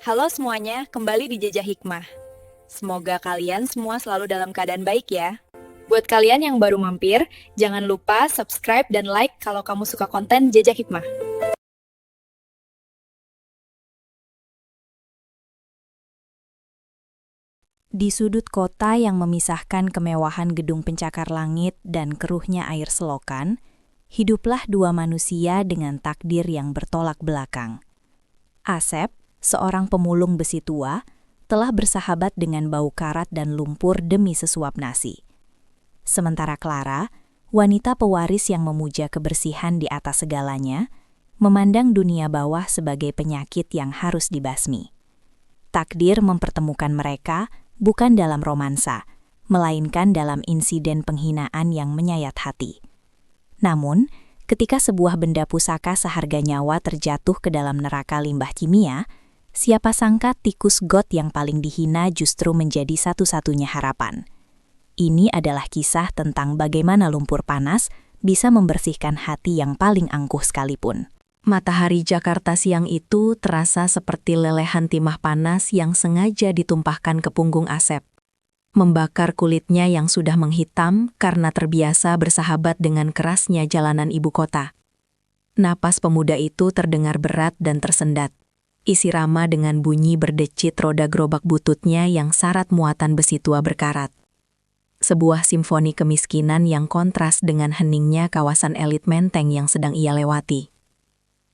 Halo semuanya, kembali di Jejak Hikmah. Semoga kalian semua selalu dalam keadaan baik ya. Buat kalian yang baru mampir, jangan lupa subscribe dan like kalau kamu suka konten Jejak Hikmah. Di sudut kota yang memisahkan kemewahan gedung pencakar langit dan keruhnya air selokan, hiduplah dua manusia dengan takdir yang bertolak belakang. Asep, seorang pemulung besi tua, telah bersahabat dengan bau karat dan lumpur demi sesuap nasi. Sementara Clara, wanita pewaris yang memuja kebersihan di atas segalanya, memandang dunia bawah sebagai penyakit yang harus dibasmi. Takdir mempertemukan mereka bukan dalam romansa, melainkan dalam insiden penghinaan yang menyayat hati. Namun, ketika sebuah benda pusaka seharga nyawa terjatuh ke dalam neraka limbah kimia, siapa sangka tikus got yang paling dihina justru menjadi satu-satunya harapan. Ini adalah kisah tentang bagaimana lumpur panas bisa membersihkan hati yang paling angkuh sekalipun. Matahari Jakarta siang itu terasa seperti lelehan timah panas yang sengaja ditumpahkan ke punggung Asep, membakar kulitnya yang sudah menghitam karena terbiasa bersahabat dengan kerasnya jalanan ibu kota. Napas pemuda itu terdengar berat dan tersendat, isi rama dengan bunyi berdecit roda gerobak bututnya yang syarat muatan besi tua berkarat. Sebuah simfoni kemiskinan yang kontras dengan heningnya kawasan elit Menteng yang sedang ia lewati.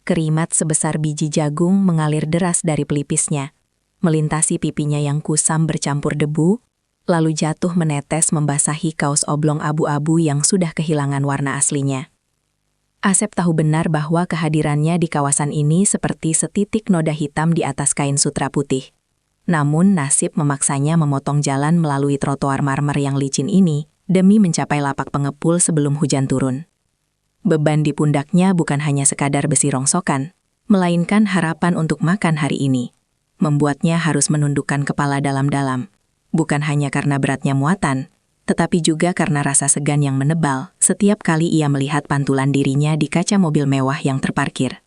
Kerimat sebesar biji jagung mengalir deras dari pelipisnya, melintasi pipinya yang kusam bercampur debu, lalu jatuh menetes membasahi kaos oblong abu-abu yang sudah kehilangan warna aslinya. Asep tahu benar bahwa kehadirannya di kawasan ini seperti setitik noda hitam di atas kain sutra putih. Namun nasib memaksanya memotong jalan melalui trotoar marmer yang licin ini demi mencapai lapak pengepul sebelum hujan turun. Beban di pundaknya bukan hanya sekadar besi rongsokan, melainkan harapan untuk makan hari ini. Membuatnya harus menundukkan kepala dalam-dalam, bukan hanya karena beratnya muatan, tetapi juga karena rasa segan yang menebal setiap kali ia melihat pantulan dirinya di kaca mobil mewah yang terparkir.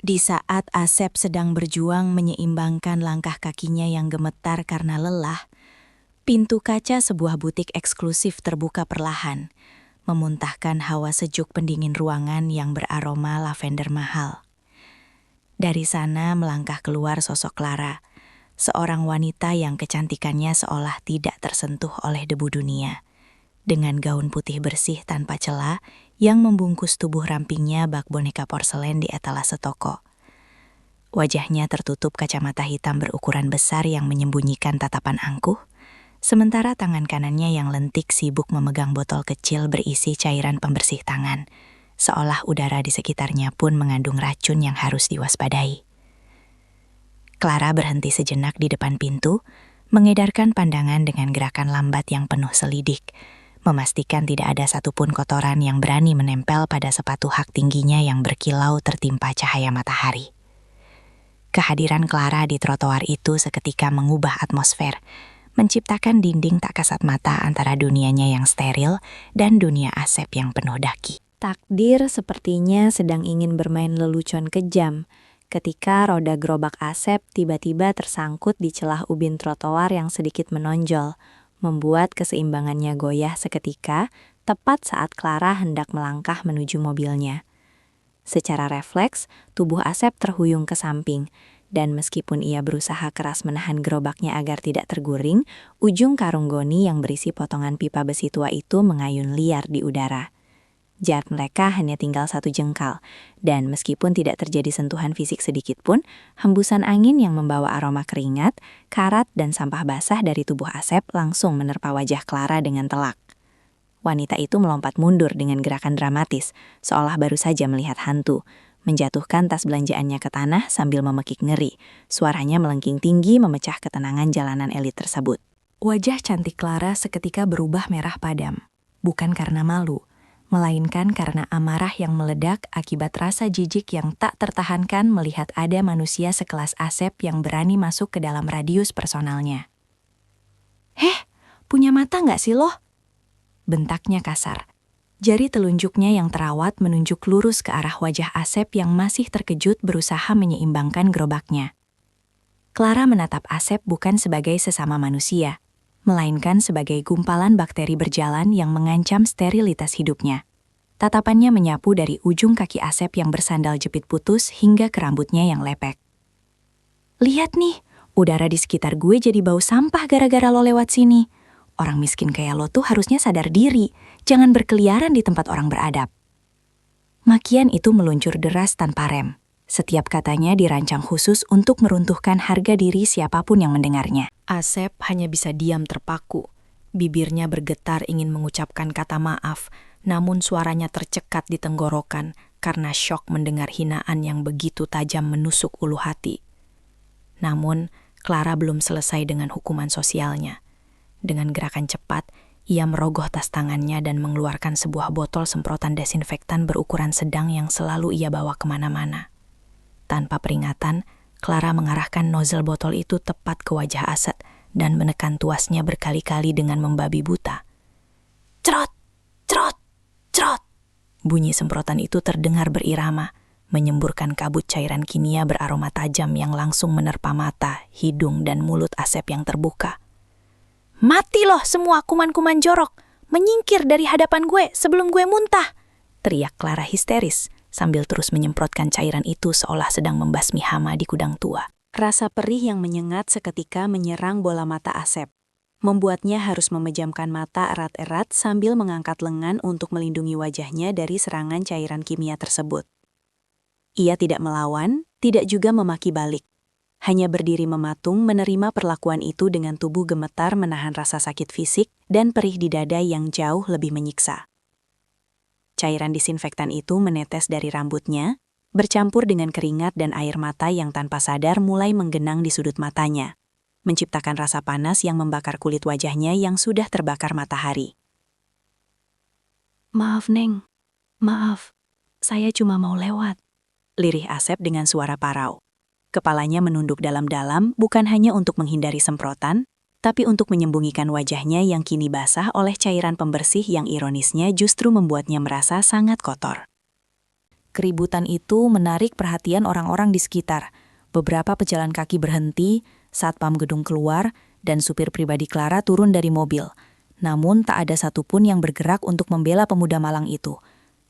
Di saat Asep sedang berjuang menyeimbangkan langkah kakinya yang gemetar karena lelah, pintu kaca sebuah butik eksklusif terbuka perlahan, memuntahkan hawa sejuk pendingin ruangan yang beraroma lavender mahal. Dari sana melangkah keluar sosok Clara, seorang wanita yang kecantikannya seolah tidak tersentuh oleh debu dunia, dengan gaun putih bersih tanpa celah yang membungkus tubuh rampingnya bak boneka porselen di etalase toko. Wajahnya tertutup kacamata hitam berukuran besar yang menyembunyikan tatapan angkuh, sementara tangan kanannya yang lentik sibuk memegang botol kecil berisi cairan pembersih tangan, seolah udara di sekitarnya pun mengandung racun yang harus diwaspadai. Clara berhenti sejenak di depan pintu, mengedarkan pandangan dengan gerakan lambat yang penuh selidik, memastikan tidak ada satupun kotoran yang berani menempel pada sepatu hak tingginya yang berkilau tertimpa cahaya matahari. Kehadiran Clara di trotoar itu seketika mengubah atmosfer, menciptakan dinding tak kasat mata antara dunianya yang steril dan dunia Asep yang penuh daki. Takdir sepertinya sedang ingin bermain lelucon kejam ketika roda gerobak Asep tiba-tiba tersangkut di celah ubin trotoar yang sedikit menonjol, membuat keseimbangannya goyah seketika tepat saat Clara hendak melangkah menuju mobilnya. Secara refleks, tubuh Asep terhuyung ke samping, dan meskipun ia berusaha keras menahan gerobaknya agar tidak terguling, ujung karung goni yang berisi potongan pipa besi tua itu mengayun liar di udara. Jarak mereka hanya tinggal 1 jengkal, dan meskipun tidak terjadi sentuhan fisik sedikit pun, hembusan angin yang membawa aroma keringat, karat, dan sampah basah dari tubuh Asep langsung menerpa wajah Clara dengan telak. Wanita itu melompat mundur dengan gerakan dramatis, seolah baru saja melihat hantu, menjatuhkan tas belanjaannya ke tanah sambil memekik ngeri. Suaranya melengking tinggi memecah ketenangan jalanan elit tersebut. Wajah cantik Clara seketika berubah merah padam, bukan karena malu, melainkan karena amarah yang meledak akibat rasa jijik yang tak tertahankan melihat ada manusia sekelas Asep yang berani masuk ke dalam radius personalnya. "Heh, punya mata nggak sih lo?" bentaknya kasar. Jari telunjuknya yang terawat menunjuk lurus ke arah wajah Asep yang masih terkejut berusaha menyeimbangkan gerobaknya. Clara menatap Asep bukan sebagai sesama manusia, melainkan sebagai gumpalan bakteri berjalan yang mengancam sterilitas hidupnya. Tatapannya menyapu dari ujung kaki Asep yang bersandal jepit putus hingga ke rambutnya yang lepek. Lihat nih, udara di sekitar gue jadi bau sampah gara-gara lo lewat sini. Orang miskin kayak lo tuh harusnya sadar diri, jangan berkeliaran di tempat orang beradab. Makian itu meluncur deras tanpa rem. Setiap katanya dirancang khusus untuk meruntuhkan harga diri siapapun yang mendengarnya. Asep hanya bisa diam terpaku. Bibirnya bergetar ingin mengucapkan kata maaf, namun suaranya tercekat di tenggorokan karena syok mendengar hinaan yang begitu tajam menusuk ulu hati. Namun, Clara belum selesai dengan hukuman sosialnya. Dengan gerakan cepat, ia merogoh tas tangannya dan mengeluarkan sebuah botol semprotan desinfektan berukuran sedang yang selalu ia bawa kemana-mana. Tanpa peringatan, Clara mengarahkan nozzle botol itu tepat ke wajah Asep dan menekan tuasnya berkali-kali dengan membabi buta. Cerot, cerot, cerot. Bunyi semprotan itu terdengar berirama, menyemburkan kabut cairan kimia beraroma tajam yang langsung menerpa mata, hidung, dan mulut Asep yang terbuka. Mati loh semua kuman-kuman jorok, menyingkir dari hadapan gue sebelum gue muntah, teriak Clara histeris, sambil terus menyemprotkan cairan itu seolah sedang membasmi hama di gudang tua. Rasa perih yang menyengat seketika menyerang bola mata Asep, membuatnya harus memejamkan mata erat-erat sambil mengangkat lengan untuk melindungi wajahnya dari serangan cairan kimia tersebut. Ia tidak melawan, tidak juga memaki balik. Hanya berdiri mematung menerima perlakuan itu dengan tubuh gemetar menahan rasa sakit fisik dan perih di dada yang jauh lebih menyiksa. Cairan disinfektan itu menetes dari rambutnya, bercampur dengan keringat dan air mata yang tanpa sadar mulai menggenang di sudut matanya, menciptakan rasa panas yang membakar kulit wajahnya yang sudah terbakar matahari. Maaf, Neng. Maaf, saya cuma mau lewat, lirih Asep dengan suara parau. Kepalanya menunduk dalam-dalam bukan hanya untuk menghindari semprotan, tapi untuk menyembunyikan wajahnya yang kini basah oleh cairan pembersih yang ironisnya justru membuatnya merasa sangat kotor. Keributan itu menarik perhatian orang-orang di sekitar. Beberapa pejalan kaki berhenti, satpam gedung keluar, dan supir pribadi Clara turun dari mobil. Namun tak ada satupun yang bergerak untuk membela pemuda malang itu.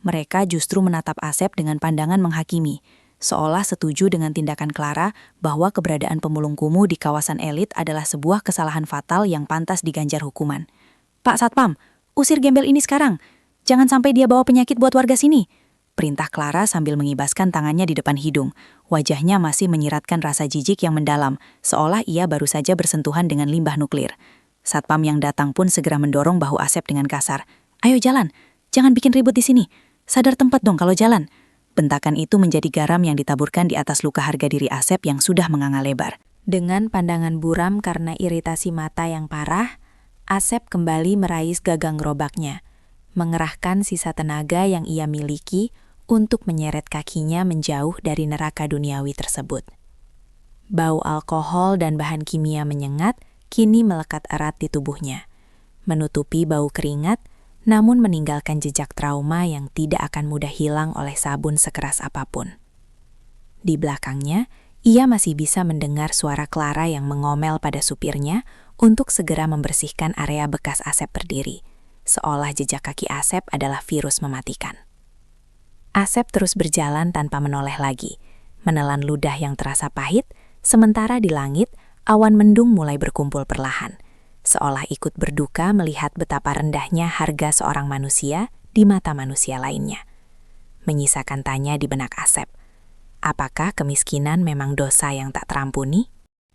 Mereka justru menatap Asep dengan pandangan menghakimi, seolah setuju dengan tindakan Clara bahwa keberadaan pemulung kumuh di kawasan elit adalah sebuah kesalahan fatal yang pantas diganjar hukuman. Pak Satpam, usir gembel ini sekarang. Jangan sampai dia bawa penyakit buat warga sini. Perintah Clara sambil mengibaskan tangannya di depan hidung. Wajahnya masih menyiratkan rasa jijik yang mendalam, seolah ia baru saja bersentuhan dengan limbah nuklir. Satpam yang datang pun segera mendorong bahu Asep dengan kasar. Ayo jalan, jangan bikin ribut di sini. Sadar tempat dong kalau jalan. Bentakan itu menjadi garam yang ditaburkan di atas luka harga diri Asep yang sudah menganga lebar. Dengan pandangan buram karena iritasi mata yang parah, Asep kembali meraih gagang gerobaknya, mengerahkan sisa tenaga yang ia miliki untuk menyeret kakinya menjauh dari neraka duniawi tersebut. Bau alkohol dan bahan kimia menyengat kini melekat erat di tubuhnya, menutupi bau keringat, namun meninggalkan jejak trauma yang tidak akan mudah hilang oleh sabun sekeras apapun. Di belakangnya, ia masih bisa mendengar suara Clara yang mengomel pada supirnya untuk segera membersihkan area bekas Asep berdiri, seolah jejak kaki Asep adalah virus mematikan. Asep terus berjalan tanpa menoleh lagi, menelan ludah yang terasa pahit, sementara di langit, awan mendung mulai berkumpul perlahan, seolah ikut berduka melihat betapa rendahnya harga seorang manusia di mata manusia lainnya. Menyisakan tanya di benak Asep, apakah kemiskinan memang dosa yang tak terampuni?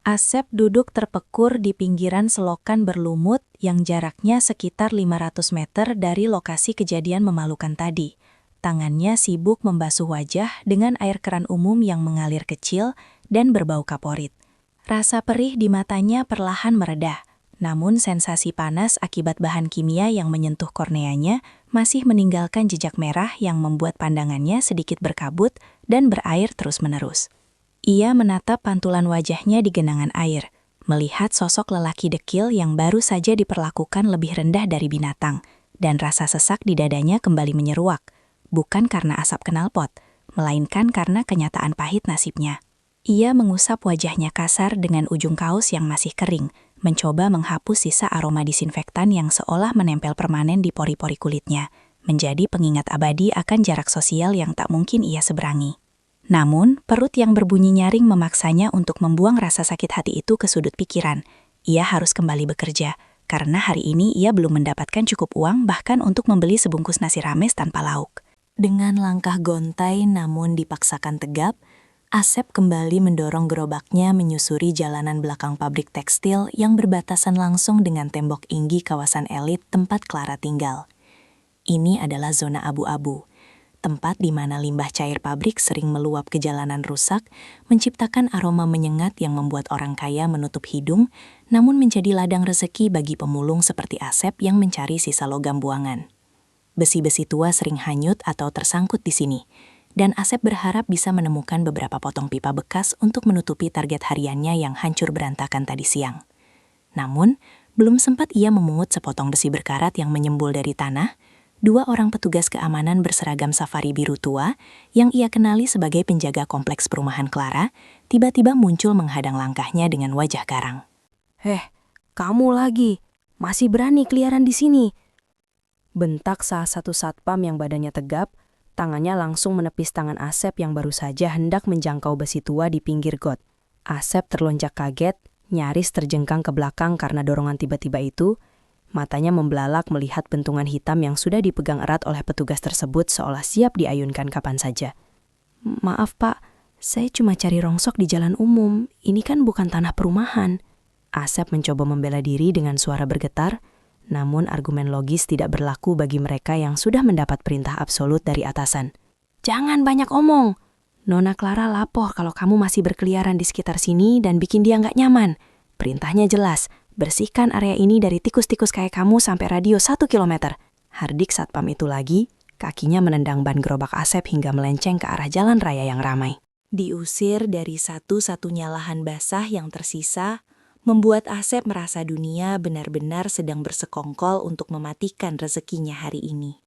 Asep duduk terpekur di pinggiran selokan berlumut yang jaraknya sekitar 500 meter dari lokasi kejadian memalukan tadi. Tangannya sibuk membasuh wajah dengan air keran umum yang mengalir kecil dan berbau kaporit. Rasa perih di matanya perlahan meredah. Namun sensasi panas akibat bahan kimia yang menyentuh korneanya masih meninggalkan jejak merah yang membuat pandangannya sedikit berkabut dan berair terus-menerus. Ia menatap pantulan wajahnya di genangan air, melihat sosok lelaki dekil yang baru saja diperlakukan lebih rendah dari binatang, dan rasa sesak di dadanya kembali menyeruak, bukan karena asap knalpot, melainkan karena kenyataan pahit nasibnya. Ia mengusap wajahnya kasar dengan ujung kaos yang masih kering, mencoba menghapus sisa aroma disinfektan yang seolah menempel permanen di pori-pori kulitnya, menjadi pengingat abadi akan jarak sosial yang tak mungkin ia seberangi. Namun, perut yang berbunyi nyaring memaksanya untuk membuang rasa sakit hati itu ke sudut pikiran. Ia harus kembali bekerja, karena hari ini ia belum mendapatkan cukup uang bahkan untuk membeli sebungkus nasi rames tanpa lauk. Dengan langkah gontai namun dipaksakan tegap, Asep kembali mendorong gerobaknya menyusuri jalanan belakang pabrik tekstil yang berbatasan langsung dengan tembok tinggi kawasan elit tempat Clara tinggal. Ini adalah zona abu-abu, tempat di mana limbah cair pabrik sering meluap ke jalanan rusak, menciptakan aroma menyengat yang membuat orang kaya menutup hidung, namun menjadi ladang rezeki bagi pemulung seperti Asep yang mencari sisa logam buangan. Besi-besi tua sering hanyut atau tersangkut di sini, dan Asep berharap bisa menemukan beberapa potong pipa bekas untuk menutupi target hariannya yang hancur berantakan tadi siang. Namun, belum sempat ia memungut sepotong besi berkarat yang menyembul dari tanah, dua orang petugas keamanan berseragam safari biru tua yang ia kenali sebagai penjaga kompleks perumahan Clara, tiba-tiba muncul menghadang langkahnya dengan wajah garang. Kamu lagi? Masih berani keliaran di sini? Bentak salah satu satpam yang badannya tegap, tangannya langsung menepis tangan Asep yang baru saja hendak menjangkau besi tua di pinggir got. Asep terlonjak kaget, nyaris terjengkang ke belakang karena dorongan tiba-tiba itu. Matanya membelalak melihat bentungan hitam yang sudah dipegang erat oleh petugas tersebut seolah siap diayunkan kapan saja. Maaf Pak, saya cuma cari rongsok di jalan umum. Ini kan bukan tanah perumahan. Asep mencoba membela diri dengan suara bergetar, namun argumen logis tidak berlaku bagi mereka yang sudah mendapat perintah absolut dari atasan. Jangan banyak omong. Nona Clara lapor kalau kamu masih berkeliaran di sekitar sini dan bikin dia nggak nyaman. Perintahnya jelas. Bersihkan area ini dari tikus-tikus kayak kamu sampai radio 1 kilometer. Hardik satpam itu lagi, kakinya menendang ban gerobak Asep hingga melenceng ke arah jalan raya yang ramai. Diusir dari satu-satunya lahan basah yang tersisa, membuat Asep merasa dunia benar-benar sedang bersekongkol untuk mematikan rezekinya hari ini.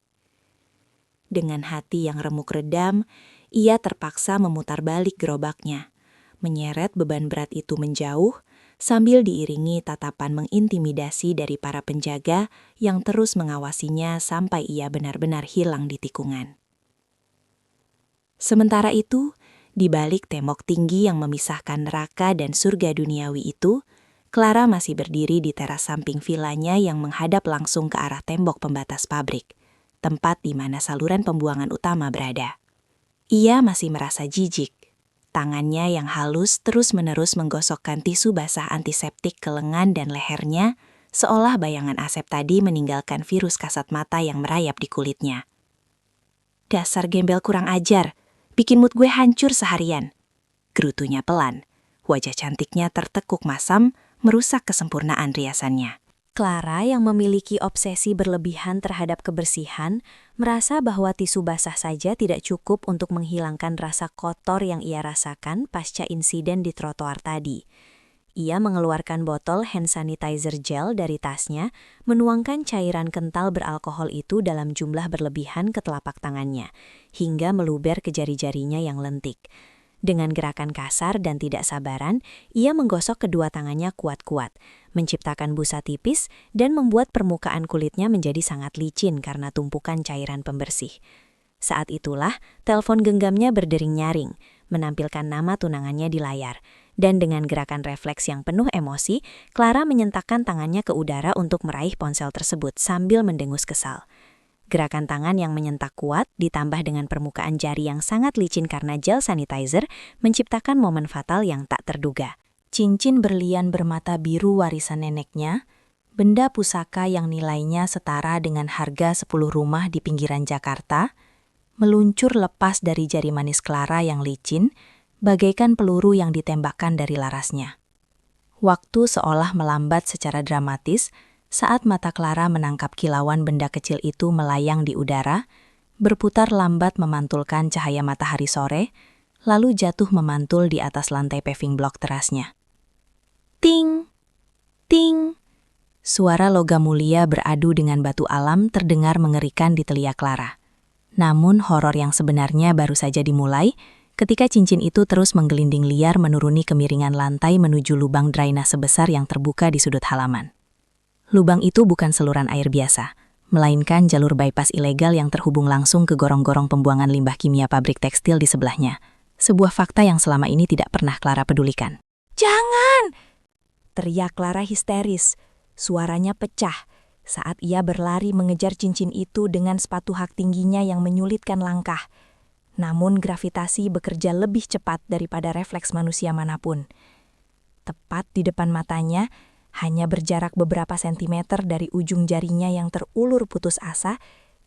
Dengan hati yang remuk redam, ia terpaksa memutar balik gerobaknya, menyeret beban berat itu menjauh, sambil diiringi tatapan mengintimidasi dari para penjaga yang terus mengawasinya sampai ia benar-benar hilang di tikungan. Sementara itu, di balik tembok tinggi yang memisahkan neraka dan surga duniawi itu, Clara masih berdiri di teras samping vilanya yang menghadap langsung ke arah tembok pembatas pabrik, tempat di mana saluran pembuangan utama berada. Ia masih merasa jijik. Tangannya yang halus terus-menerus menggosokkan tisu basah antiseptik ke lengan dan lehernya, seolah bayangan Asep tadi meninggalkan virus kasat mata yang merayap di kulitnya. Dasar gembel kurang ajar, bikin mood gue hancur seharian. Gerutunya pelan, wajah cantiknya tertekuk masam, merusak kesempurnaan riasannya. Clara yang memiliki obsesi berlebihan terhadap kebersihan, merasa bahwa tisu basah saja tidak cukup untuk menghilangkan rasa kotor yang ia rasakan pasca insiden di trotoar tadi. Ia mengeluarkan botol hand sanitizer gel dari tasnya, menuangkan cairan kental beralkohol itu dalam jumlah berlebihan ke telapak tangannya, hingga meluber ke jari-jarinya yang lentik. Dengan gerakan kasar dan tidak sabaran, ia menggosok kedua tangannya kuat-kuat, menciptakan busa tipis dan membuat permukaan kulitnya menjadi sangat licin karena tumpukan cairan pembersih. Saat itulah, telepon genggamnya berdering nyaring, menampilkan nama tunangannya di layar, dan dengan gerakan refleks yang penuh emosi, Clara menyentakkan tangannya ke udara untuk meraih ponsel tersebut sambil mendengus kesal. Gerakan tangan yang menyentak kuat ditambah dengan permukaan jari yang sangat licin karena gel sanitizer menciptakan momen fatal yang tak terduga. Cincin berlian bermata biru warisan neneknya, benda pusaka yang nilainya setara dengan harga 10 rumah di pinggiran Jakarta, meluncur lepas dari jari manis Clara yang licin, bagaikan peluru yang ditembakkan dari larasnya. Waktu seolah melambat secara dramatis, saat mata Clara menangkap kilauan benda kecil itu melayang di udara, berputar lambat memantulkan cahaya matahari sore, lalu jatuh memantul di atas lantai paving block terasnya. Ting! Ting! Suara logam mulia beradu dengan batu alam terdengar mengerikan di telinga Clara. Namun horor yang sebenarnya baru saja dimulai, ketika cincin itu terus menggelinding liar menuruni kemiringan lantai menuju lubang drainase sebesar yang terbuka di sudut halaman. Lubang itu bukan saluran air biasa, melainkan jalur bypass ilegal yang terhubung langsung ke gorong-gorong pembuangan limbah kimia pabrik tekstil di sebelahnya. Sebuah fakta yang selama ini tidak pernah Clara pedulikan. "Jangan!" teriak Clara histeris. Suaranya pecah saat ia berlari mengejar cincin itu dengan sepatu hak tingginya yang menyulitkan langkah. Namun gravitasi bekerja lebih cepat daripada refleks manusia manapun. Tepat di depan matanya, hanya berjarak beberapa sentimeter dari ujung jarinya yang terulur putus asa,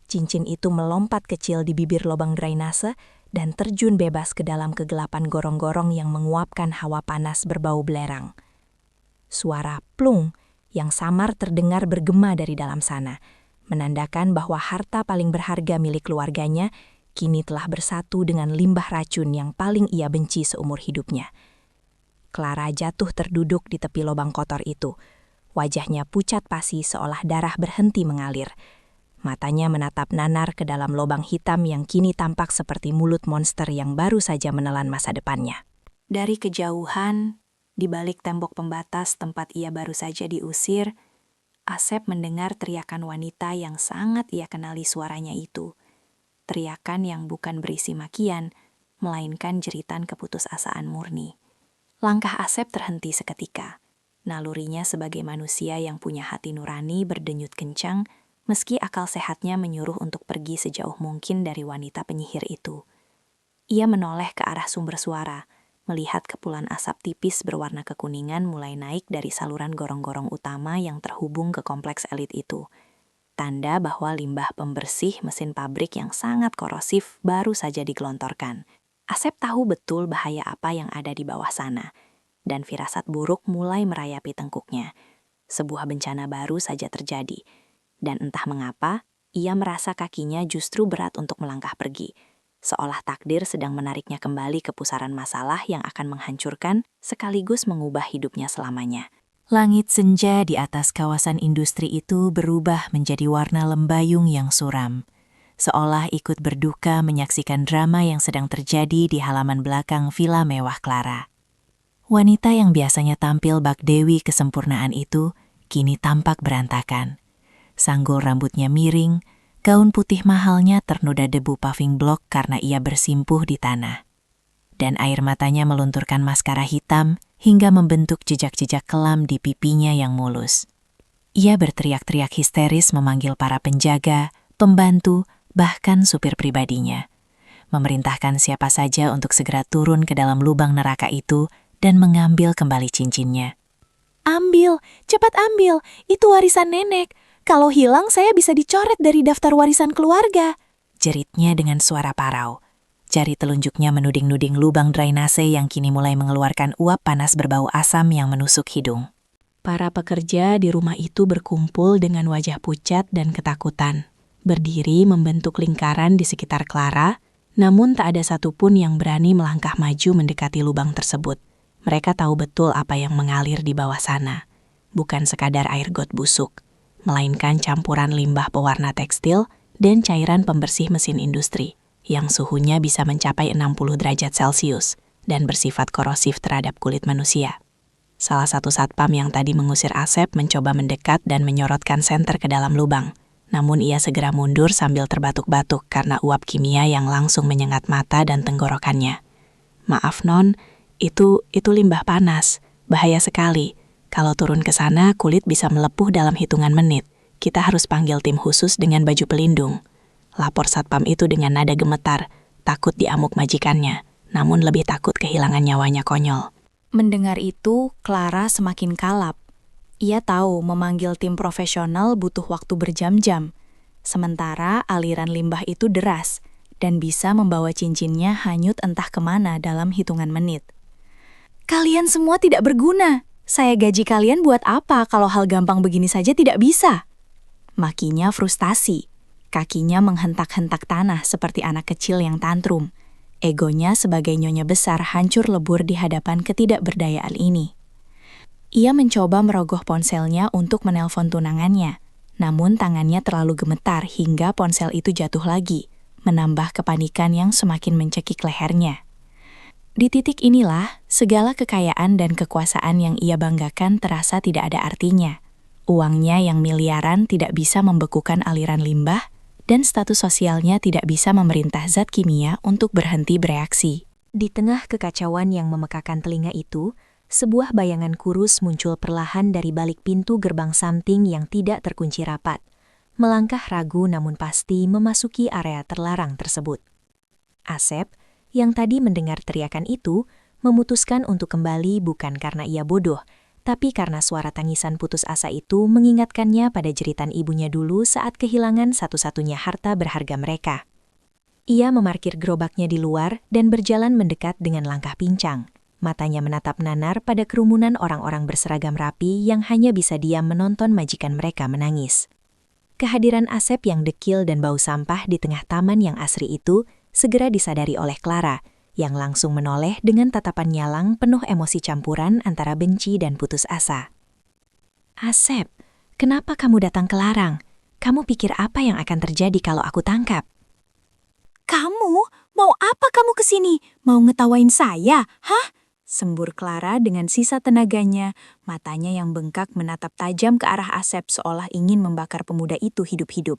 cincin itu melompat kecil di bibir lubang drainase dan terjun bebas ke dalam kegelapan gorong-gorong yang menguapkan hawa panas berbau belerang. Suara plung yang samar terdengar bergema dari dalam sana, menandakan bahwa harta paling berharga milik keluarganya kini telah bersatu dengan limbah racun yang paling ia benci seumur hidupnya. Clara jatuh terduduk di tepi lubang kotor itu. Wajahnya pucat pasi seolah darah berhenti mengalir. Matanya menatap nanar ke dalam lubang hitam yang kini tampak seperti mulut monster yang baru saja menelan masa depannya. Dari kejauhan, di balik tembok pembatas tempat ia baru saja diusir, Asep mendengar teriakan wanita yang sangat ia kenali suaranya itu. Teriakan yang bukan berisi makian, melainkan jeritan keputusasaan murni. Langkah Asep terhenti seketika. Nalurinya sebagai manusia yang punya hati nurani berdenyut kencang, meski akal sehatnya menyuruh untuk pergi sejauh mungkin dari wanita penyihir itu. Ia menoleh ke arah sumber suara, melihat kepulan asap tipis berwarna kekuningan mulai naik dari saluran gorong-gorong utama yang terhubung ke kompleks elit itu. Tanda bahwa limbah pembersih mesin pabrik yang sangat korosif baru saja digelontorkan. Asep tahu betul bahaya apa yang ada di bawah sana, dan firasat buruk mulai merayapi tengkuknya. Sebuah bencana baru saja terjadi, dan entah mengapa, ia merasa kakinya justru berat untuk melangkah pergi, seolah takdir sedang menariknya kembali ke pusaran masalah yang akan menghancurkan sekaligus mengubah hidupnya selamanya. Langit senja di atas kawasan industri itu berubah menjadi warna lembayung yang suram, seolah ikut berduka menyaksikan drama yang sedang terjadi di halaman belakang villa mewah Clara. Wanita yang biasanya tampil bak dewi kesempurnaan itu kini tampak berantakan. Sanggul rambutnya miring, gaun putih mahalnya ternoda debu paving block karena ia bersimpuh di tanah. Dan air matanya melunturkan maskara hitam hingga membentuk jejak-jejak kelam di pipinya yang mulus. Ia berteriak-teriak histeris memanggil para penjaga, pembantu, bahkan supir pribadinya. Memerintahkan siapa saja untuk segera turun ke dalam lubang neraka itu dan mengambil kembali cincinnya. "Ambil, cepat ambil, itu warisan nenek. Kalau hilang saya bisa dicoret dari daftar warisan keluarga," jeritnya dengan suara parau. Jari telunjuknya menuding-nuding lubang drainase yang kini mulai mengeluarkan uap panas berbau asam yang menusuk hidung. Para pekerja di rumah itu berkumpul dengan wajah pucat dan ketakutan. Berdiri membentuk lingkaran di sekitar Clara, namun tak ada satupun yang berani melangkah maju mendekati lubang tersebut. Mereka tahu betul apa yang mengalir di bawah sana. Bukan sekadar air got busuk, melainkan campuran limbah pewarna tekstil dan cairan pembersih mesin industri, yang suhunya bisa mencapai 60 derajat Celcius dan bersifat korosif terhadap kulit manusia. Salah satu satpam yang tadi mengusir Asep mencoba mendekat dan menyorotkan senter ke dalam lubang. Namun ia segera mundur sambil terbatuk-batuk karena uap kimia yang langsung menyengat mata dan tenggorokannya. "Maaf non, itu limbah panas. Bahaya sekali. Kalau turun ke sana, kulit bisa melepuh dalam hitungan menit. Kita harus panggil tim khusus dengan baju pelindung," lapor satpam itu dengan nada gemetar, takut diamuk majikannya, namun lebih takut kehilangan nyawanya konyol. Mendengar itu, Clara semakin kalap. Ia tahu memanggil tim profesional butuh waktu berjam-jam, sementara aliran limbah itu deras dan bisa membawa cincinnya hanyut entah kemana dalam hitungan menit. "Kalian semua tidak berguna. Saya gaji kalian buat apa kalau hal gampang begini saja tidak bisa?" Makinya frustasi. Kakinya menghentak-hentak tanah seperti anak kecil yang tantrum. Egonya sebagai nyonya besar hancur lebur di hadapan ketidakberdayaan ini. Ia mencoba merogoh ponselnya untuk menelpon tunangannya, namun tangannya terlalu gemetar hingga ponsel itu jatuh lagi, menambah kepanikan yang semakin mencekik lehernya. Di titik inilah, segala kekayaan dan kekuasaan yang ia banggakan terasa tidak ada artinya. Uangnya yang miliaran tidak bisa membekukan aliran limbah, dan status sosialnya tidak bisa memerintah zat kimia untuk berhenti bereaksi. Di tengah kekacauan yang memekakan telinga itu, sebuah bayangan kurus muncul perlahan dari balik pintu gerbang samping yang tidak terkunci rapat. Melangkah ragu namun pasti memasuki area terlarang tersebut. Asep, yang tadi mendengar teriakan itu, memutuskan untuk kembali bukan karena ia bodoh, tapi karena suara tangisan putus asa itu mengingatkannya pada jeritan ibunya dulu saat kehilangan satu-satunya harta berharga mereka. Ia memarkir gerobaknya di luar dan berjalan mendekat dengan langkah pincang. Matanya menatap nanar pada kerumunan orang-orang berseragam rapi yang hanya bisa diam menonton majikan mereka menangis. Kehadiran Asep yang dekil dan bau sampah di tengah taman yang asri itu segera disadari oleh Clara, yang langsung menoleh dengan tatapan nyalang penuh emosi campuran antara benci dan putus asa. "Asep, kenapa kamu datang ke Larang? Kamu pikir apa yang akan terjadi kalau aku tangkap?" "Kamu? Mau apa kamu kesini? Mau ngetawain saya? Hah?" Sembur Clara dengan sisa tenaganya, matanya yang bengkak menatap tajam ke arah Asep seolah ingin membakar pemuda itu hidup-hidup.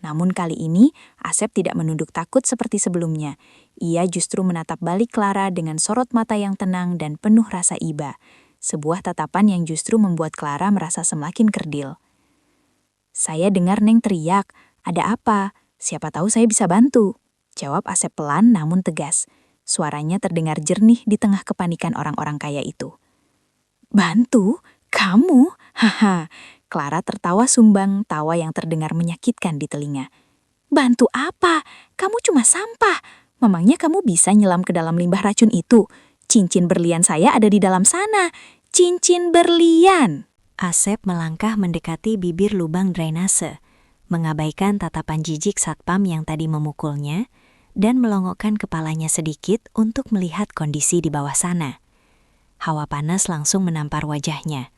Namun kali ini, Asep tidak menunduk takut seperti sebelumnya. Ia justru menatap balik Clara dengan sorot mata yang tenang dan penuh rasa iba. Sebuah tatapan yang justru membuat Clara merasa semakin kerdil. "Saya dengar Neng teriak. Ada apa? Siapa tahu saya bisa bantu," jawab Asep pelan namun tegas. Suaranya terdengar jernih di tengah kepanikan orang-orang kaya itu. "Bantu? Kamu? Haha." Clara tertawa sumbang, tawa yang terdengar menyakitkan di telinga. "Bantu apa? Kamu cuma sampah. Memangnya kamu bisa nyelam ke dalam limbah racun itu? Cincin berlian saya ada di dalam sana. Cincin berlian." Asep melangkah mendekati bibir lubang drainase, mengabaikan tatapan jijik satpam yang tadi memukulnya, dan melongokkan kepalanya sedikit untuk melihat kondisi di bawah sana. Hawa panas langsung menampar wajahnya,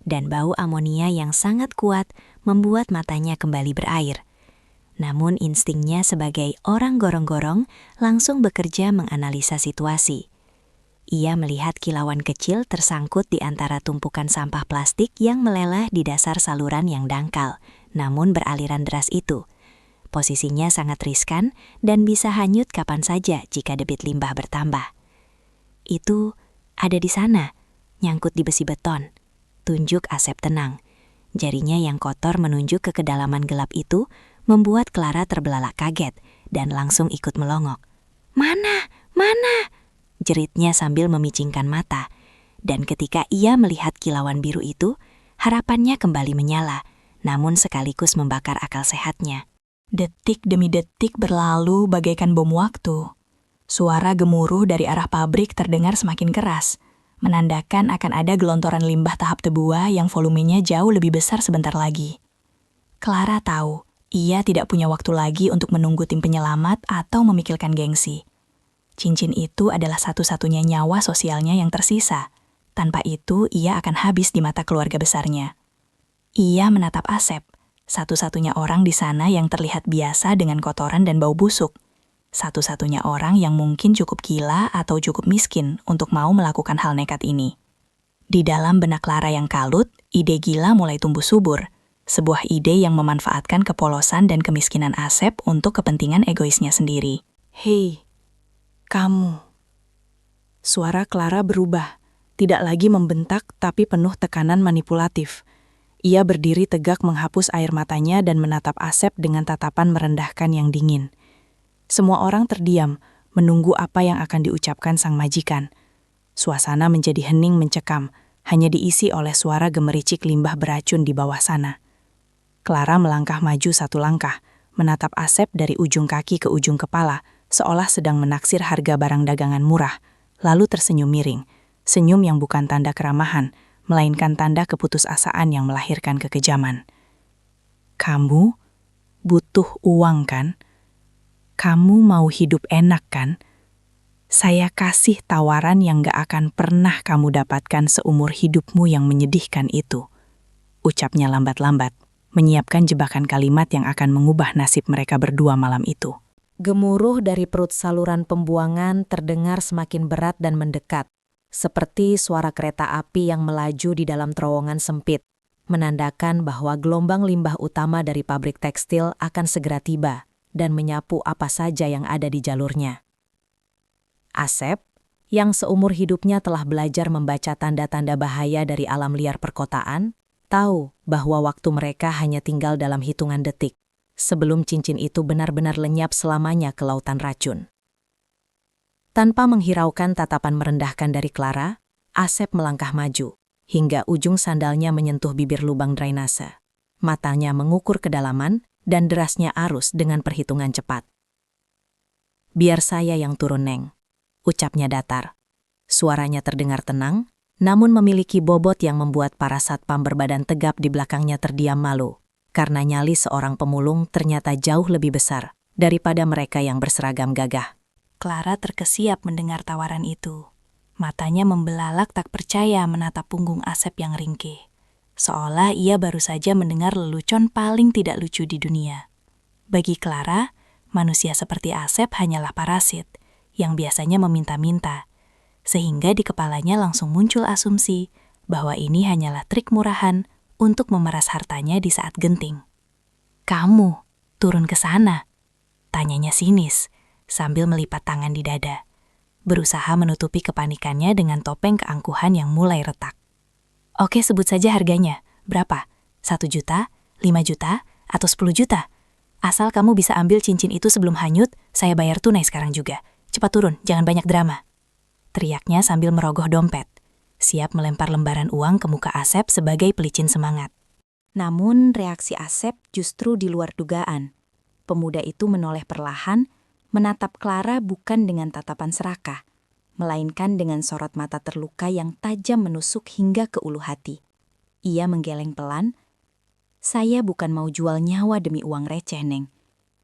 dan bau amonia yang sangat kuat membuat matanya kembali berair. Namun instingnya sebagai orang gorong-gorong langsung bekerja menganalisa situasi. Ia melihat kilauan kecil tersangkut di antara tumpukan sampah plastik yang meleleh di dasar saluran yang dangkal, namun beraliran deras itu. Posisinya sangat riskan dan bisa hanyut kapan saja jika debit limbah bertambah. "Itu ada di sana, nyangkut di besi beton," tunjuk Asep tenang. Jarinya yang kotor menunjuk ke kedalaman gelap itu membuat Clara terbelalak kaget dan langsung ikut melongok. "Mana? Mana?" jeritnya sambil memicingkan mata. Dan ketika ia melihat kilauan biru itu, harapannya kembali menyala, namun sekaligus membakar akal sehatnya. Detik demi detik berlalu bagaikan bom waktu. Suara gemuruh dari arah pabrik terdengar semakin keras, menandakan akan ada gelontoran limbah tahap tebuah yang volumenya jauh lebih besar sebentar lagi. Clara tahu, ia tidak punya waktu lagi untuk menunggu tim penyelamat atau memikirkan gengsi. Cincin itu adalah satu-satunya nyawa sosialnya yang tersisa. Tanpa itu, ia akan habis di mata keluarga besarnya. Ia menatap Asep, satu-satunya orang di sana yang terlihat biasa dengan kotoran dan bau busuk. Satu-satunya orang yang mungkin cukup gila atau cukup miskin untuk mau melakukan hal nekat ini. Di dalam benak Clara yang kalut, ide gila mulai tumbuh subur. Sebuah ide yang memanfaatkan kepolosan dan kemiskinan Asep untuk kepentingan egoisnya sendiri. "Hei, kamu." Suara Clara berubah, tidak lagi membentak tapi penuh tekanan manipulatif. Ia berdiri tegak menghapus air matanya dan menatap Asep dengan tatapan merendahkan yang dingin. Semua orang terdiam, menunggu apa yang akan diucapkan sang majikan. Suasana menjadi hening mencekam, hanya diisi oleh suara gemericik limbah beracun di bawah sana. Clara melangkah maju satu langkah, menatap Asep dari ujung kaki ke ujung kepala, seolah sedang menaksir harga barang dagangan murah, lalu tersenyum miring, senyum yang bukan tanda keramahan, melainkan tanda keputusasaan yang melahirkan kekejaman. "Kamu butuh uang kan? Kamu mau hidup enak kan? Saya kasih tawaran yang gak akan pernah kamu dapatkan seumur hidupmu yang menyedihkan itu," ucapnya lambat-lambat, menyiapkan jebakan kalimat yang akan mengubah nasib mereka berdua malam itu. Gemuruh dari perut saluran pembuangan terdengar semakin berat dan mendekat, seperti suara kereta api yang melaju di dalam terowongan sempit, menandakan bahwa gelombang limbah utama dari pabrik tekstil akan segera tiba dan menyapu apa saja yang ada di jalurnya. Asep, yang seumur hidupnya telah belajar membaca tanda-tanda bahaya dari alam liar perkotaan, tahu bahwa waktu mereka hanya tinggal dalam hitungan detik, sebelum cincin itu benar-benar lenyap selamanya ke lautan racun. Tanpa menghiraukan tatapan merendahkan dari Clara, Asep melangkah maju, hingga ujung sandalnya menyentuh bibir lubang drainase. Matanya mengukur kedalaman dan derasnya arus dengan perhitungan cepat. "Biar saya yang turun, Neng," ucapnya datar. Suaranya terdengar tenang, namun memiliki bobot yang membuat para satpam berbadan tegap di belakangnya terdiam malu, karena nyali seorang pemulung ternyata jauh lebih besar daripada mereka yang berseragam gagah. Clara terkesiap mendengar tawaran itu. Matanya membelalak tak percaya menatap punggung Asep yang ringkih. Seolah ia baru saja mendengar lelucon paling tidak lucu di dunia. Bagi Clara, manusia seperti Asep hanyalah parasit yang biasanya meminta-minta, sehingga di kepalanya langsung muncul asumsi bahwa ini hanyalah trik murahan untuk memeras hartanya di saat genting. "Kamu turun ke sana?" tanyanya sinis sambil melipat tangan di dada, berusaha menutupi kepanikannya dengan topeng keangkuhan yang mulai retak. "Oke, sebut saja harganya. Berapa? 1 juta, 5 juta, atau 10 juta? Asal kamu bisa ambil cincin itu sebelum hanyut, saya bayar tunai sekarang juga. Cepat turun, jangan banyak drama." Teriaknya sambil merogoh dompet, siap melempar lembaran uang ke muka Asep sebagai pelicin semangat. Namun reaksi Asep justru di luar dugaan. Pemuda itu menoleh perlahan, menatap Clara bukan dengan tatapan serakah, melainkan dengan sorot mata terluka yang tajam menusuk hingga ke ulu hati. Ia menggeleng pelan, "Saya bukan mau jual nyawa demi uang receh, Neng.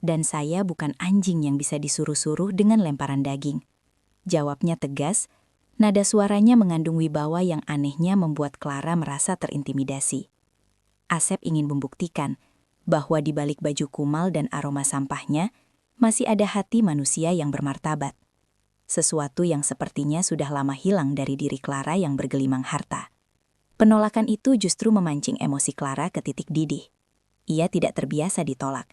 Dan saya bukan anjing yang bisa disuruh-suruh dengan lemparan daging." Jawabnya tegas, nada suaranya mengandung wibawa yang anehnya membuat Clara merasa terintimidasi. Asep ingin membuktikan bahwa di balik baju kumal dan aroma sampahnya, masih ada hati manusia yang bermartabat. Sesuatu yang sepertinya sudah lama hilang dari diri Clara yang bergelimang harta. Penolakan itu justru memancing emosi Clara ke titik didih. Ia tidak terbiasa ditolak,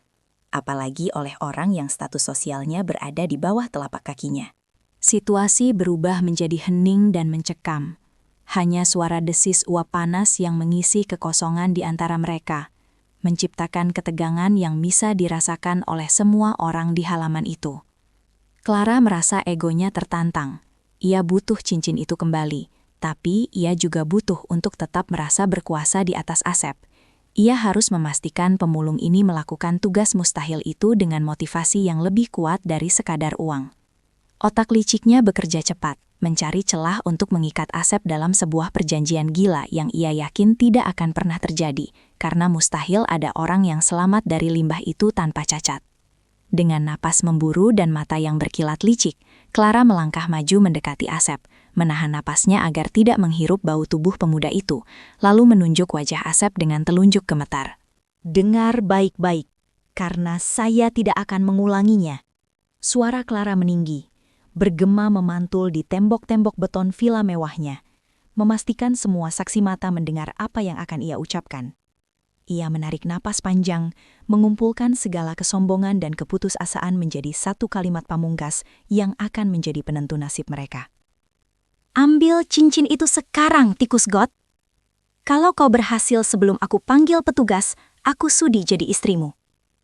apalagi oleh orang yang status sosialnya berada di bawah telapak kakinya. Situasi berubah menjadi hening dan mencekam. Hanya suara desis uap panas yang mengisi kekosongan di antara mereka, menciptakan ketegangan yang bisa dirasakan oleh semua orang di halaman itu. Clara merasa egonya tertantang. Ia butuh cincin itu kembali, tapi ia juga butuh untuk tetap merasa berkuasa di atas Asep. Ia harus memastikan pemulung ini melakukan tugas mustahil itu dengan motivasi yang lebih kuat dari sekadar uang. Otak liciknya bekerja cepat, mencari celah untuk mengikat Asep dalam sebuah perjanjian gila yang ia yakin tidak akan pernah terjadi, karena mustahil ada orang yang selamat dari limbah itu tanpa cacat. Dengan napas memburu dan mata yang berkilat licik, Clara melangkah maju mendekati Asep, menahan napasnya agar tidak menghirup bau tubuh pemuda itu, lalu menunjuk wajah Asep dengan telunjuk gemetar. "Dengar baik-baik, karena saya tidak akan mengulanginya." Suara Clara meninggi, bergema memantul di tembok-tembok beton villa mewahnya, memastikan semua saksi mata mendengar apa yang akan ia ucapkan. Ia menarik napas panjang, mengumpulkan segala kesombongan dan keputusasaan menjadi satu kalimat pamungkas yang akan menjadi penentu nasib mereka. "Ambil cincin itu sekarang, tikus got. Kalau kau berhasil sebelum aku panggil petugas, aku sudi jadi istrimu.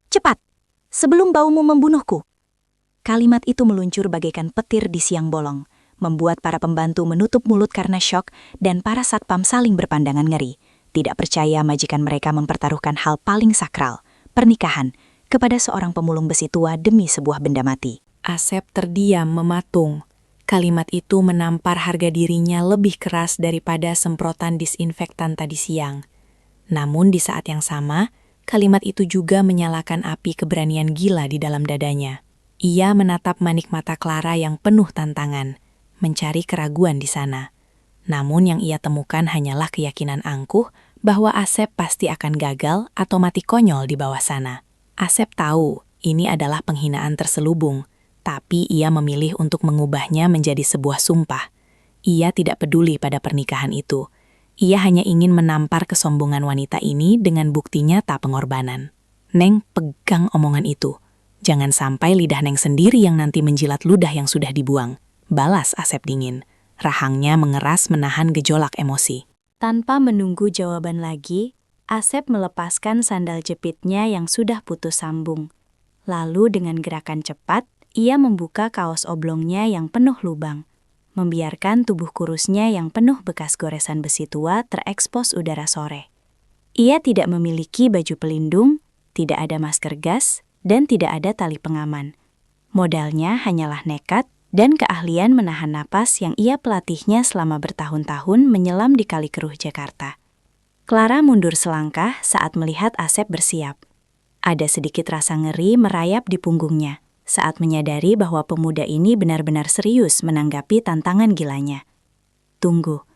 Cepat, sebelum baumu membunuhku." Kalimat itu meluncur bagaikan petir di siang bolong, membuat para pembantu menutup mulut karena syok dan para satpam saling berpandangan ngeri, tidak percaya majikan mereka mempertaruhkan hal paling sakral, pernikahan, kepada seorang pemulung besi tua demi sebuah benda mati. Asep terdiam mematung. Kalimat itu menampar harga dirinya lebih keras daripada semprotan disinfektan tadi siang. Namun di saat yang sama, kalimat itu juga menyalakan api keberanian gila di dalam dadanya. Ia menatap manik mata Clara yang penuh tantangan, mencari keraguan di sana. Namun yang ia temukan hanyalah keyakinan angkuh bahwa Asep pasti akan gagal atau mati konyol di bawah sana. Asep tahu Ini adalah penghinaan terselubung, tapi ia memilih untuk mengubahnya menjadi sebuah sumpah. Ia tidak peduli pada pernikahan itu. Ia hanya ingin menampar kesombongan wanita ini dengan bukti nyata pengorbanan. Neng pegang omongan itu. Jangan sampai lidah Neng sendiri yang nanti menjilat ludah yang sudah dibuang. Balas Asep dingin. Rahangnya mengeras menahan gejolak emosi. Tanpa menunggu jawaban lagi, Asep melepaskan sandal jepitnya yang sudah putus sambung. Lalu dengan gerakan cepat, ia membuka kaos oblongnya yang penuh lubang. Membiarkan tubuh kurusnya yang penuh bekas goresan besi tua terekspos udara sore. Ia tidak memiliki baju pelindung, tidak ada masker gas, dan tidak ada tali pengaman. Modalnya hanyalah nekat dan keahlian menahan napas yang ia pelatihnya selama bertahun-tahun menyelam di Kali Keruh Jakarta. Clara mundur selangkah saat melihat Asep bersiap. Ada sedikit rasa ngeri merayap di punggungnya saat menyadari bahwa pemuda ini benar-benar serius menanggapi tantangan gilanya. Tunggu,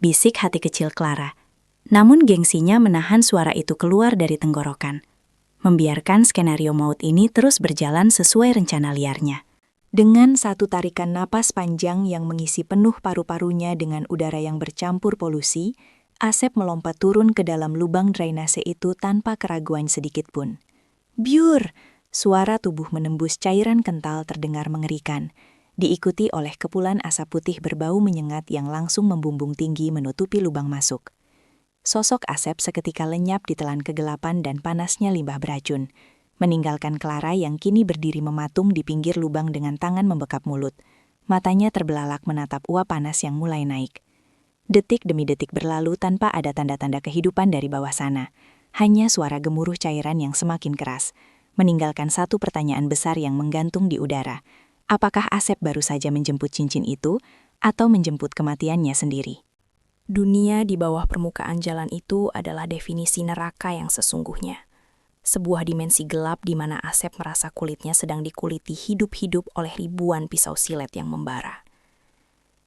bisik hati kecil Clara. Namun gengsinya menahan suara itu keluar dari tenggorokan, membiarkan skenario maut ini terus berjalan sesuai rencana liarnya. Dengan satu tarikan napas panjang yang mengisi penuh paru-parunya dengan udara yang bercampur polusi, Asep melompat turun ke dalam lubang drainase itu tanpa keraguan sedikit pun. Biur! Suara tubuh menembus cairan kental terdengar mengerikan, diikuti oleh kepulan asap putih berbau menyengat yang langsung membumbung tinggi menutupi lubang masuk. Sosok Asep seketika lenyap di telan kegelapan dan panasnya limbah beracun, meninggalkan Clara yang kini berdiri mematung di pinggir lubang dengan tangan membekap mulut. Matanya terbelalak menatap uap panas yang mulai naik. Detik demi detik berlalu tanpa ada tanda-tanda kehidupan dari bawah sana. Hanya suara gemuruh cairan yang semakin keras, meninggalkan satu pertanyaan besar yang menggantung di udara. Apakah Asep baru saja menjemput cincin itu, atau menjemput kematiannya sendiri? Dunia di bawah permukaan jalan itu adalah definisi neraka yang sesungguhnya. Sebuah dimensi gelap di mana Asep merasa kulitnya sedang dikuliti hidup-hidup oleh ribuan pisau silet yang membara.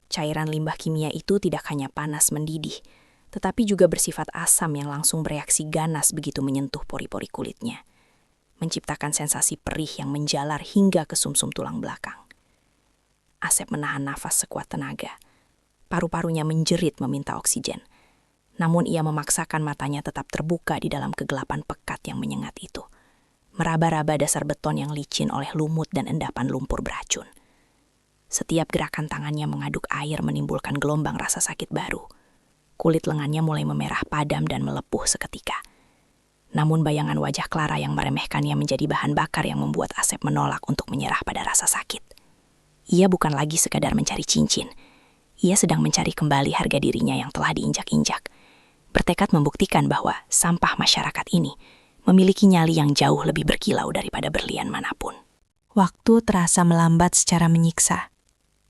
Cairan limbah kimia itu tidak hanya panas mendidih, tetapi juga bersifat asam yang langsung bereaksi ganas begitu menyentuh pori-pori kulitnya, menciptakan sensasi perih yang menjalar hingga ke sumsum tulang belakang. Asep menahan nafas sekuat tenaga. Paru-parunya menjerit meminta oksigen. Namun ia memaksakan matanya tetap terbuka di dalam kegelapan pekat yang menyengat itu. Meraba-raba dasar beton yang licin oleh lumut dan endapan lumpur beracun. Setiap gerakan tangannya mengaduk air menimbulkan gelombang rasa sakit baru. Kulit lengannya mulai memerah padam dan melepuh seketika. Namun bayangan wajah Clara yang meremehkannya menjadi bahan bakar yang membuat Asep menolak untuk menyerah pada rasa sakit. Ia bukan lagi sekadar mencari cincin. Ia sedang mencari kembali harga dirinya yang telah diinjak-injak. Bertekad membuktikan bahwa sampah masyarakat ini memiliki nyali yang jauh lebih berkilau daripada berlian manapun. Waktu terasa melambat secara menyiksa.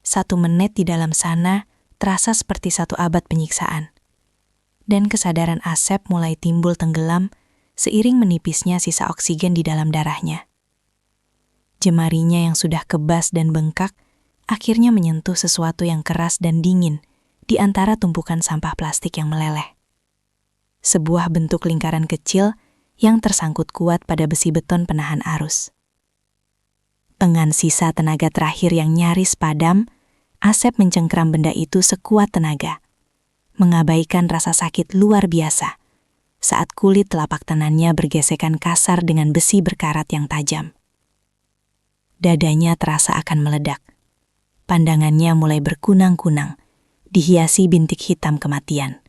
1 menit di dalam sana terasa seperti 1 abad penyiksaan. Dan kesadaran Asep mulai timbul tenggelam seiring menipisnya sisa oksigen di dalam darahnya. Jemarinya yang sudah kebas dan bengkak akhirnya menyentuh sesuatu yang keras dan dingin di antara tumpukan sampah plastik yang meleleh. Sebuah bentuk lingkaran kecil yang tersangkut kuat pada besi beton penahan arus. Dengan sisa tenaga terakhir yang nyaris padam, Asep mencengkram benda itu sekuat tenaga, mengabaikan rasa sakit luar biasa saat kulit telapak tangannya bergesekan kasar dengan besi berkarat yang tajam. Dadanya terasa akan meledak. Pandangannya mulai berkunang-kunang, dihiasi bintik hitam kematian.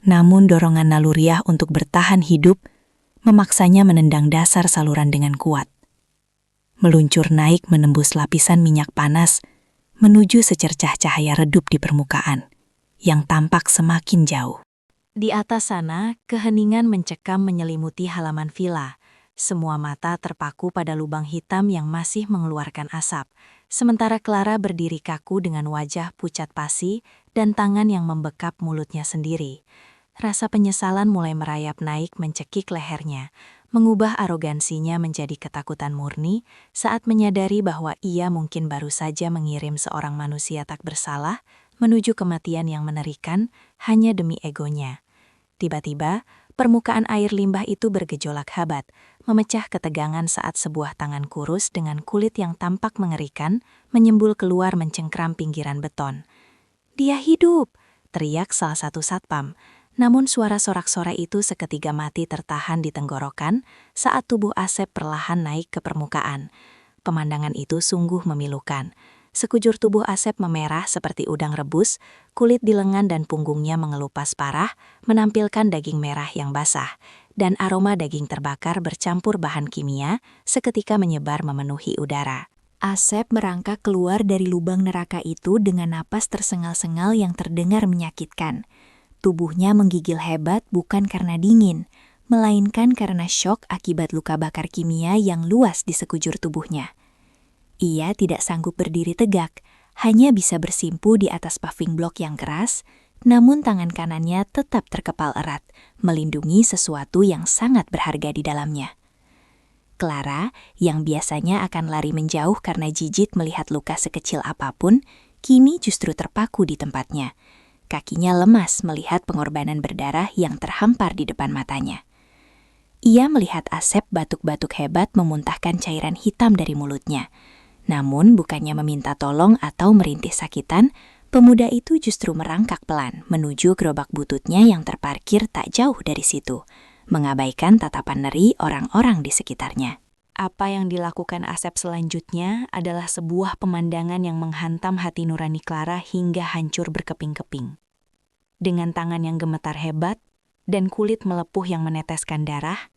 Namun dorongan naluriah untuk bertahan hidup memaksanya menendang dasar saluran dengan kuat. Meluncur naik menembus lapisan minyak panas menuju secercah cahaya redup di permukaan, yang tampak semakin jauh. Di atas sana, keheningan mencekam menyelimuti halaman villa. Semua mata terpaku pada lubang hitam yang masih mengeluarkan asap, sementara Clara berdiri kaku dengan wajah pucat pasi dan tangan yang membekap mulutnya sendiri. Rasa penyesalan mulai merayap naik mencekik lehernya, mengubah arogansinya menjadi ketakutan murni saat menyadari bahwa ia mungkin baru saja mengirim seorang manusia tak bersalah menuju kematian yang mengerikan hanya demi egonya. Tiba-tiba, Permukaan air limbah itu bergejolak hebat, memecah ketegangan saat sebuah tangan kurus dengan kulit yang tampak mengerikan menyembul keluar mencengkram pinggiran beton. "Dia hidup!" teriak salah satu satpam. Namun suara sorak-sorai itu seketika mati tertahan di tenggorokan saat tubuh Asep perlahan naik ke permukaan. Pemandangan itu sungguh memilukan. Sekujur tubuh Asep memerah seperti udang rebus, kulit di lengan dan punggungnya mengelupas parah, menampilkan daging merah yang basah, dan aroma daging terbakar bercampur bahan kimia seketika menyebar memenuhi udara. Asep merangkak keluar dari lubang neraka itu dengan napas tersengal-sengal yang terdengar menyakitkan. Tubuhnya menggigil hebat bukan karena dingin, melainkan karena syok akibat luka bakar kimia yang luas di sekujur tubuhnya. Ia tidak sanggup berdiri tegak, hanya bisa bersimpu di atas paving block yang keras, namun tangan kanannya tetap terkepal erat, melindungi sesuatu yang sangat berharga di dalamnya. Clara, yang biasanya akan lari menjauh karena jijik melihat luka sekecil apapun, kini justru terpaku di tempatnya. Kakinya lemas melihat pengorbanan berdarah yang terhampar di depan matanya. Ia melihat Asep batuk-batuk hebat memuntahkan cairan hitam dari mulutnya. Namun bukannya meminta tolong atau merintih sakitan, pemuda itu justru merangkak pelan menuju gerobak bututnya yang terparkir tak jauh dari situ, mengabaikan tatapan ngeri orang-orang di sekitarnya. Apa yang dilakukan Asep selanjutnya adalah sebuah pemandangan yang menghantam hati nurani Clara hingga hancur berkeping-keping. Dengan tangan yang gemetar hebat dan kulit melepuh yang meneteskan darah,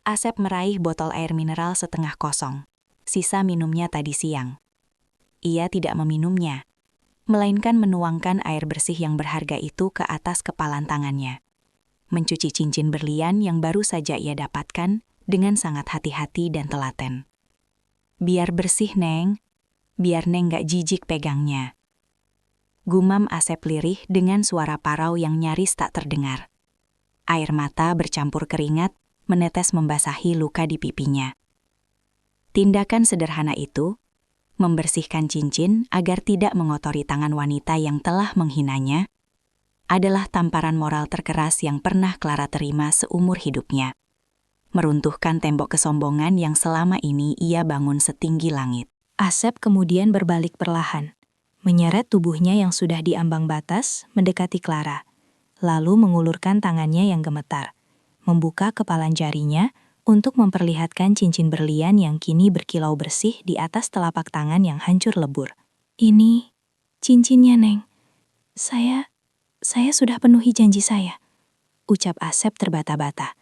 Asep meraih botol air mineral setengah kosong, sisa minumnya tadi siang. Ia tidak meminumnya, melainkan menuangkan air bersih yang berharga itu ke atas kepalan tangannya. Mencuci cincin berlian yang baru saja ia dapatkan dengan sangat hati-hati dan telaten. "Biar bersih, Neng. Biar Neng gak jijik pegangnya." Gumam Asep lirih dengan suara parau yang nyaris tak terdengar. Air mata bercampur keringat menetes membasahi luka di pipinya. Tindakan sederhana itu, membersihkan cincin agar tidak mengotori tangan wanita yang telah menghinanya, adalah tamparan moral terkeras yang pernah Clara terima seumur hidupnya. Meruntuhkan tembok kesombongan yang selama ini ia bangun setinggi langit. Asep kemudian berbalik perlahan, menyeret tubuhnya yang sudah di ambang batas mendekati Clara, lalu mengulurkan tangannya yang gemetar, membuka kepalan jarinya untuk memperlihatkan cincin berlian yang kini berkilau bersih di atas telapak tangan yang hancur lebur. "Ini cincinnya, Neng. Saya sudah penuhi janji saya," ucap Asep terbata-bata.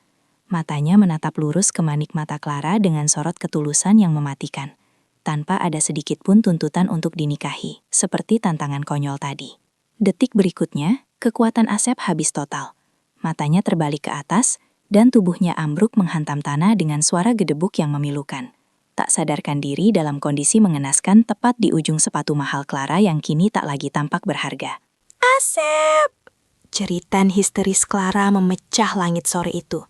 Matanya menatap lurus ke manik mata Clara dengan sorot ketulusan yang mematikan, tanpa ada sedikit pun tuntutan untuk dinikahi, seperti tantangan konyol tadi. Detik berikutnya, kekuatan Asep habis total. Matanya terbalik ke atas, dan tubuhnya ambruk menghantam tanah dengan suara gedebuk yang memilukan. Tak sadarkan diri dalam kondisi mengenaskan tepat di ujung sepatu mahal Clara yang kini tak lagi tampak berharga. "Asep!" Jeritan histeris Clara memecah langit sore itu.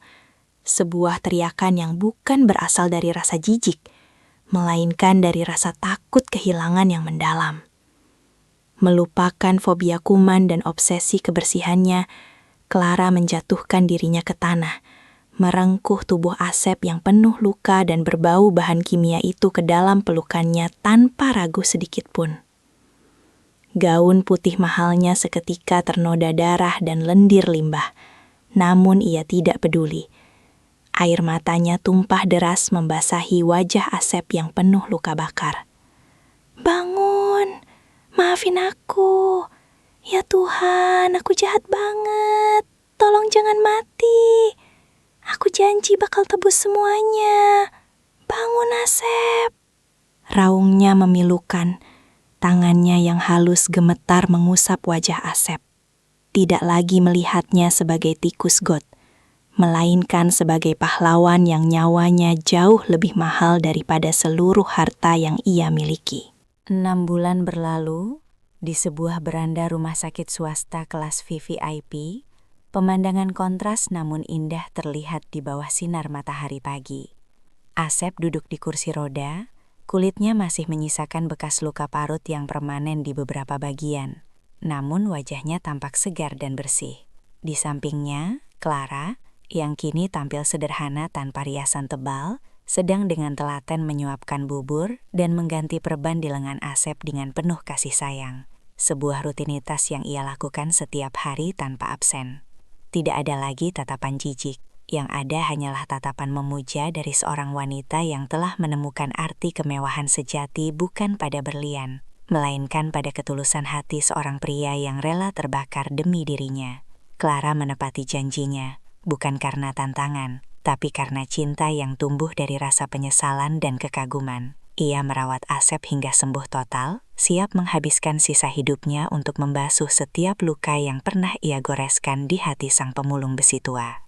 Sebuah teriakan yang bukan berasal dari rasa jijik, melainkan dari rasa takut kehilangan yang mendalam. Melupakan fobia kuman dan obsesi kebersihannya, Clara menjatuhkan dirinya ke tanah, merengkuh tubuh Asep yang penuh luka dan berbau bahan kimia itu ke dalam pelukannya tanpa ragu sedikit pun. Gaun putih mahalnya seketika ternoda darah dan lendir limbah, namun ia tidak peduli. Air matanya tumpah deras membasahi wajah Asep yang penuh luka bakar. "Bangun, maafin aku. Ya Tuhan, aku jahat banget. Tolong jangan mati. Aku janji bakal tebus semuanya. Bangun, Asep." Raungnya memilukan. Tangannya yang halus gemetar mengusap wajah Asep. Tidak lagi melihatnya sebagai tikus got, melainkan sebagai pahlawan yang nyawanya jauh lebih mahal daripada seluruh harta yang ia miliki. 6 bulan berlalu, di sebuah beranda rumah sakit swasta kelas VVIP, pemandangan kontras namun indah terlihat di bawah sinar matahari pagi. Asep duduk di kursi roda, kulitnya masih menyisakan bekas luka parut yang permanen di beberapa bagian, namun wajahnya tampak segar dan bersih. Di sampingnya, Clara, yang kini tampil sederhana tanpa riasan tebal, sedang dengan telaten menyuapkan bubur dan mengganti perban di lengan Asep dengan penuh kasih sayang. Sebuah rutinitas yang ia lakukan setiap hari tanpa absen. Tidak ada lagi tatapan jijik, yang ada hanyalah tatapan memuja dari seorang wanita yang telah menemukan arti kemewahan sejati bukan pada berlian, melainkan pada ketulusan hati seorang pria yang rela terbakar demi dirinya. Clara menepati janjinya, bukan karena tantangan, tapi karena cinta yang tumbuh dari rasa penyesalan dan kekaguman. Ia merawat Asep hingga sembuh total, siap menghabiskan sisa hidupnya untuk membasuh setiap luka yang pernah ia goreskan di hati sang pemulung besi tua.